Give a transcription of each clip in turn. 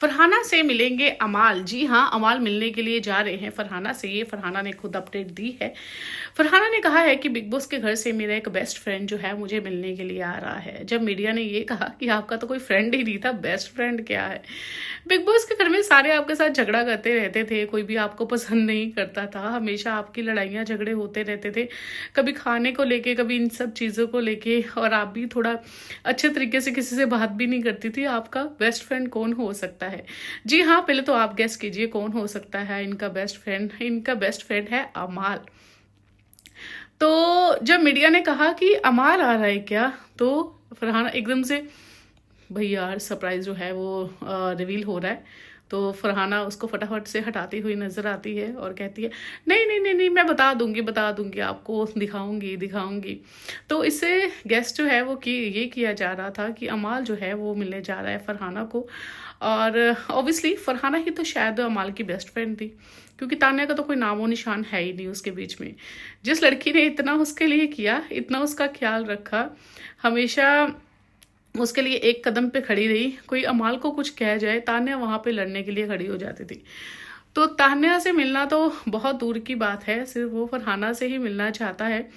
फरहाना से मिलेंगे अमाल। जी हाँ, अमाल मिलने के लिए जा रहे हैं फरहाना से। ये फरहाना ने खुद अपडेट दी है। फरहाना ने कहा है कि बिग बॉस के घर से मेरा एक बेस्ट फ्रेंड जो है मुझे मिलने के लिए आ रहा है। जब मीडिया ने ये कहा कि आपका तो कोई फ्रेंड ही नहीं था, बेस्ट फ्रेंड क्या है। बिग बॉस के घर में सारे आपके साथ झगड़ा करते रहते थे, कोई भी आपको पसंद नहीं करता था, हमेशा आपकी लड़ाइयाँ झगड़े होते रहते थे, कभी खाने को लेके, कभी इन सब चीज़ों को लेके, और आप भी थोड़ा अच्छे तरीके से किसी से बात भी नहीं करती थी। आपका बेस्ट फ्रेंड कौन हो सकता है? जी हाँ, पहले तो आप गेस कीजिए कौन हो सकता है इनका बेस्ट फ्रेंड। इनका बेस्ट फ्रेंड है अमाल। तो जब मीडिया ने कहा कि अमाल आ रहा है क्या, तो फरहाना एकदम से, भाई यार सरप्राइज जो है वो रिवील हो रहा है। तो फरहाना उसको फटाफट से हटाती हुई नजर आती है और कहती है नहीं नहीं नहीं नहीं, मैं बता दूंगी आपको, दिखाऊंगी दिखाऊंगी। तो इससे गेस्ट जो है वो कि ये किया जा रहा था कि अमाल जो है वो मिलने जा रहा है फरहाना को। और ऑब्वियसली फरहाना ही तो शायद अमाल की बेस्ट फ्रेंड थी, क्योंकि तान्या का तो कोई नामो निशान है ही नहीं उसके बीच में। जिस लड़की ने इतना उसके लिए किया, इतना उसका ख्याल रखा, हमेशा उसके लिए एक कदम पे खड़ी रही, कोई अमाल को कुछ कह जाए तान्या वहां पे लड़ने के लिए खड़ी हो जाती थी। तो तान्या से मिलना तो बहुत दूर की बात है, सिर्फ वो फरहाना से ही मिलना चाहता है।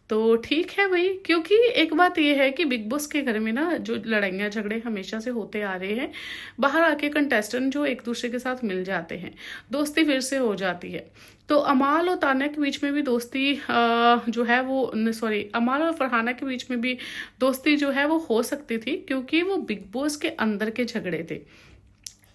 तो ठीक है भाई, क्योंकि एक बात यह है कि बिग बॉस के घर में ना जो लड़ाइयाँ झगड़े हमेशा से होते आ रहे हैं, बाहर आके कंटेस्टेंट जो एक दूसरे के साथ मिल जाते हैं, दोस्ती फिर से हो जाती है। तो अमाल और तान्या के बीच में भी दोस्ती जो है वो, सॉरी, अमाल और फरहाना के बीच में भी दोस्ती जो है वो हो सकती थी, क्योंकि वो बिग बॉस के अंदर के झगड़े थे।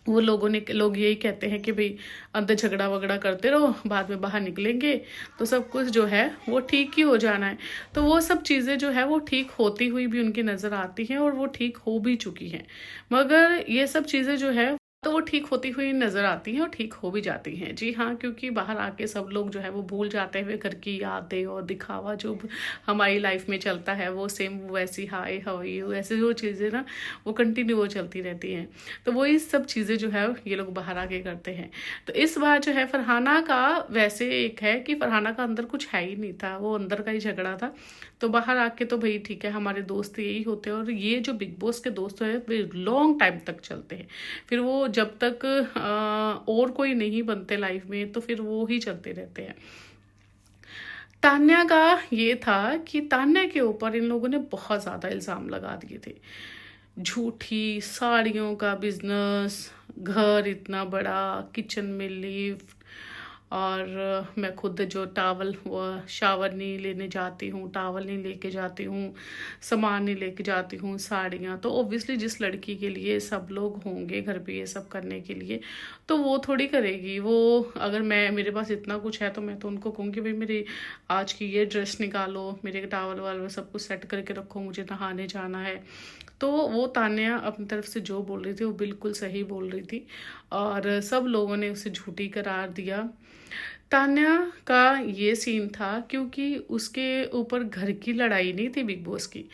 वो लोग यही कहते हैं कि भाई अंदर झगड़ा वगड़ा करते रहो, बाद में बाहर निकलेंगे तो सब कुछ जो है वो ठीक ही हो जाना है। तो वो सब चीज़ें जो है वो ठीक होती हुई भी उनकी नज़र आती हैं, और वो ठीक हो भी चुकी हैं। मगर ये सब चीज़ें जो है तो वो ठीक होती हुई नजर आती हैं और ठीक हो भी जाती हैं। जी हाँ, क्योंकि बाहर आके सब लोग जो है वो भूल जाते हैं घर की यादें और दिखावा जो हमारी लाइफ में चलता है, वो सेम वैसी हाय हाउ यू ऐसे जो चीज़ें ना वो कंटिन्यू वो चलती रहती हैं। तो वो इस सब चीज़ें जो है ये लोग बाहर आके करते हैं। तो इस बार जो है फरहाना का वैसे एक है कि फरहाना का अंदर कुछ है ही नहीं था, वो अंदर का ही झगड़ा था। तो बाहर आके तो भाई ठीक है, हमारे दोस्त यही होते हैं, और ये जो बिग बॉस के दोस्त है वे लॉन्ग टाइम तक चलते हैं। फिर वो जब तक और कोई नहीं बनते लाइफ में तो फिर वो ही चलते रहते हैं। तान्या का ये था कि तान्या के ऊपर इन लोगों ने बहुत ज़्यादा इल्ज़ाम लगा दिए थे। झूठी साड़ियों का बिजनेस, घर इतना बड़ा, किचन में लिफ्ट, और मैं खुद जो टावल वो शावर नहीं लेने जाती हूँ, टावल नहीं लेके जाती हूँ, सामान नहीं लेके जाती हूँ, साड़ियाँ। तो ऑब्वियसली जिस लड़की के लिए सब लोग होंगे घर पे ये सब करने के लिए, तो वो थोड़ी करेगी। वो अगर मैं, मेरे पास इतना कुछ है तो मैं तो उनको कहूँगी भाई मेरी आज की ये ड्रेस निकालो, मेरे टावल वाल सब कुछ सेट करके रखो, मुझे नहाने जाना है। तो वो तान्या अपनी तरफ से जो बोल रही थी वो बिल्कुल सही बोल रही थी, और सब लोगों ने उसे झूठी करार दिया। तान्या का ये सीन था क्योंकि उसके ऊपर घर की लड़ाई नहीं थी, बिग बॉस की,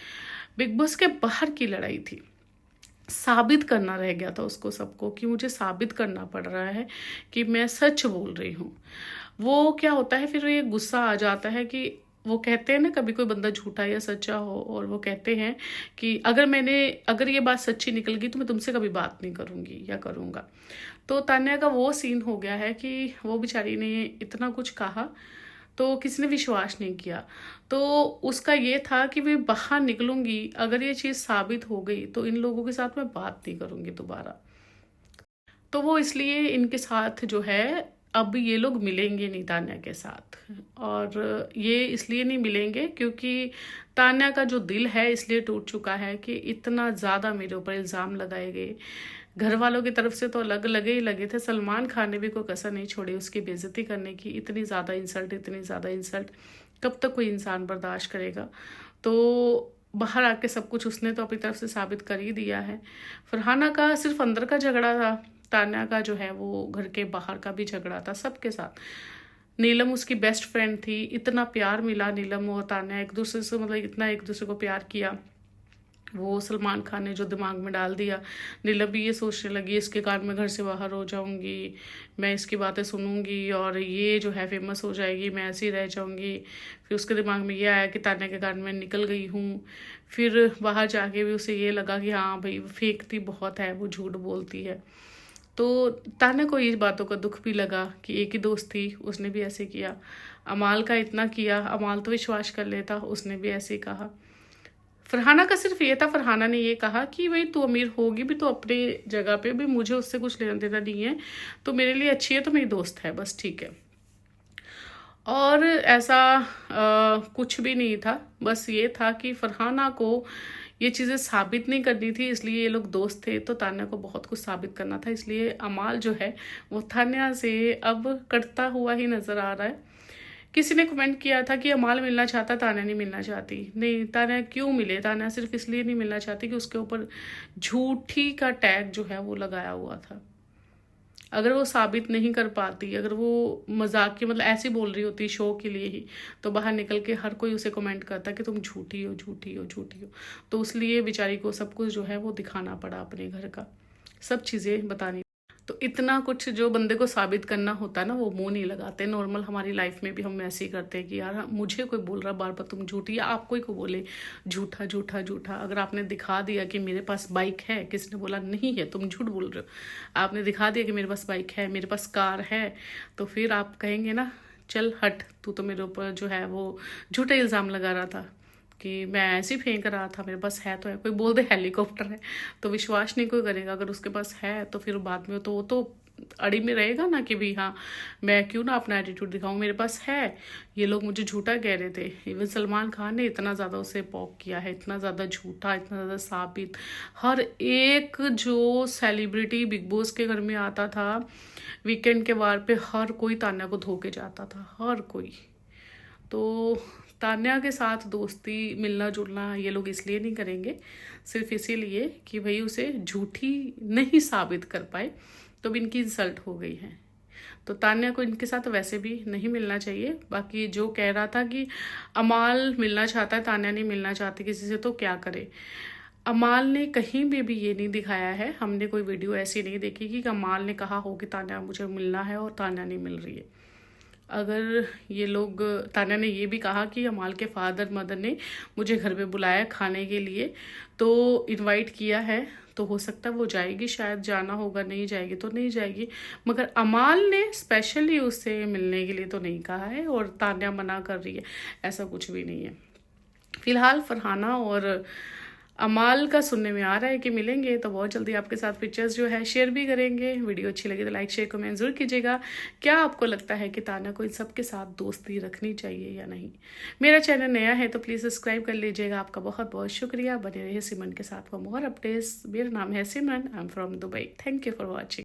बिग बॉस के बाहर की लड़ाई थी। साबित करना रह गया था उसको सबको, कि मुझे साबित करना पड़ रहा है कि मैं सच बोल रही हूँ। वो क्या होता है फिर, ये गुस्सा आ जाता है कि वो कहते हैं ना कभी कोई बंदा झूठा या सच्चा हो, और वो कहते हैं कि अगर ये बात सच्ची निकल गई तो मैं तुमसे कभी बात नहीं करूंगी या करूंगा। तो तान्या का वो सीन हो गया है कि वो बेचारी ने इतना कुछ कहा तो किसी ने विश्वास नहीं किया। तो उसका ये था कि मैं बाहर निकलूंगी, अगर ये चीज़ साबित हो गई तो इन लोगों के साथ मैं बात नहीं करूंगी दोबारा। तो वो इसलिए इनके साथ जो है अब ये लोग मिलेंगे नहीं तान्या के साथ। और ये इसलिए नहीं मिलेंगे क्योंकि तान्या का जो दिल है इसलिए टूट चुका है कि इतना ज़्यादा मेरे ऊपर इल्ज़ाम लगाए गए। घर वालों की तरफ से तो अलग लगे ही लगे थे, सलमान खान ने भी कोई कसर नहीं छोड़ी उसकी बेइज्जती करने की। इतनी ज़्यादा इंसल्ट, इतनी ज़्यादा इंसल्ट कब तक कोई इंसान बर्दाश्त करेगा। तो बाहर आके सब कुछ उसने तो अपनी तरफ से साबित कर ही दिया है। फरहाना का सिर्फ अंदर का झगड़ा था, तान्या का जो है वो घर के बाहर का भी झगड़ा था सबके साथ। नीलम उसकी बेस्ट फ्रेंड थी, इतना प्यार मिला नीलम और तान्या एक दूसरे से, मतलब इतना एक दूसरे को प्यार किया। वो सलमान खान ने जो दिमाग में डाल दिया, नीलम भी ये सोचने लगी इसके कारण मैं घर से बाहर हो जाऊंगी, मैं इसकी बातें सुनूंगी और ये जो है फेमस हो जाएगी, मैं ऐसी रह जाऊंगी। फिर उसके दिमाग में ये आया कि तान्या के कारण मैं निकल गई हूँ। फिर बाहर जाके भी उसे ये लगा कि हाँ भाई फेंकती बहुत है, वो झूठ बोलती है। तो तान्या को इस बातों का दुख भी लगा कि एक ही दोस्त थी, उसने भी ऐसे किया। अमाल का इतना किया, अमाल तो विश्वास कर लेता, उसने भी ऐसे कहा। फरहाना का सिर्फ ये था, फरहाना ने ये कहा कि भाई तू अमीर होगी भी तो अपनी जगह पे भी, मुझे उससे कुछ लेना देना नहीं है, तो मेरे लिए अच्छी है तो मेरी दोस्त है, बस ठीक है। और ऐसा कुछ भी नहीं था, बस ये था कि फरहाना को ये चीज़ें साबित नहीं करनी थी, इसलिए ये लोग दोस्त थे, तो तान्या को बहुत कुछ साबित करना था, इसलिए अमाल जो है वो तान्या से अब करता हुआ ही नज़र आ रहा है। किसी ने कमेंट किया था कि अमाल मिलना चाहता, तान्या नहीं मिलना चाहती। नहीं, तान्या क्यों मिले? तान्या सिर्फ इसलिए नहीं मिलना चाहती कि उसके ऊपर झूठी का टैग जो है वो लगाया हुआ था। अगर वो साबित नहीं कर पाती, अगर वो मजाक की मतलब ऐसे बोल रही होती शो के लिए ही, तो बाहर निकल के हर कोई उसे कमेंट करता कि तुम झूठी हो, झूठी हो, झूठी हो। तो इसलिए बेचारी को सब कुछ जो है वो दिखाना पड़ा, अपने घर का सब चीज़ें बतानी। तो इतना कुछ जो बंदे को साबित करना होता है ना, वो मुंह नहीं लगाते। नॉर्मल हमारी लाइफ में भी हम ऐसे ही करते हैं कि यार मुझे कोई बोल रहा बार बार तुम झूठी, या आप कोई को बोले झूठा झूठा झूठा। अगर आपने दिखा दिया कि मेरे पास बाइक है, किसी ने बोला नहीं है, तुम झूठ बोल रहे हो, आपने दिखा दिया कि मेरे पास बाइक है, मेरे पास कार है, तो फिर आप कहेंगे ना चल हट, तू तो मेरे ऊपर जो है वो झूठा इल्ज़ाम लगा रहा था कि मैं ऐसे ही फेंक रहा था, मेरे पास है तो है। कोई बोल दे हेलीकॉप्टर है तो विश्वास नहीं कोई करेगा, अगर उसके पास है तो फिर बाद में तो वो तो अड़ी में रहेगा ना कि भाई हाँ मैं क्यों ना अपना एटीट्यूड दिखाऊं, मेरे पास है। ये लोग मुझे झूठा कह रहे थे, इवन सलमान खान ने इतना ज़्यादा उसे पॉक किया है, इतना ज़्यादा झूठा, इतना ज़्यादा साबित। हर एक जो सेलिब्रिटी बिग बॉस के घर में आता था वीकेंड के वार पे, हर कोई तान्या को धोके जाता था, हर कोई। तो तान्या के साथ दोस्ती मिलना जुलना ये लोग इसलिए नहीं करेंगे, सिर्फ इसीलिए कि भाई उसे झूठी नहीं साबित कर पाए, तो भी इनकी इंसल्ट हो गई है। तो तान्या को इनके साथ वैसे भी नहीं मिलना चाहिए। बाकी जो कह रहा था कि अमाल मिलना चाहता है, तान्या नहीं मिलना चाहती किसी से, तो क्या करे। अमाल ने कहीं भी ये नहीं दिखाया है, हमने कोई वीडियो ऐसी नहीं देखी कि अमाल ने कहा हो कि तान्या मुझे मिलना है और तान्या नहीं मिल रही है। अगर ये लोग, तान्या ने ये भी कहा कि अमाल के फादर मदर ने मुझे घर पे बुलाया खाने के लिए, तो इनवाइट किया है, तो हो सकता है वो जाएगी, शायद जाना होगा, नहीं जाएगी तो नहीं जाएगी। मगर अमाल ने स्पेशली उससे मिलने के लिए तो नहीं कहा है, और तान्या मना कर रही है, ऐसा कुछ भी नहीं है। फिलहाल फरहाना और अमाल का सुनने में आ रहा है कि मिलेंगे, तो बहुत जल्दी आपके साथ पिक्चर्स जो है शेयर भी करेंगे। वीडियो अच्छी लगी तो लाइक शेयर कमेंट जरूर कीजिएगा। क्या आपको लगता है कि तान्या को इन सबके साथ दोस्ती रखनी चाहिए या नहीं? मेरा चैनल नया है तो प्लीज़ सब्सक्राइब कर लीजिएगा। आपका बहुत बहुत शुक्रिया। बने रहिए सिमरन के साथ फॉर मोर अपडेट्स। मेरा नाम है Simran, I am from Dubai. Thank you for watching.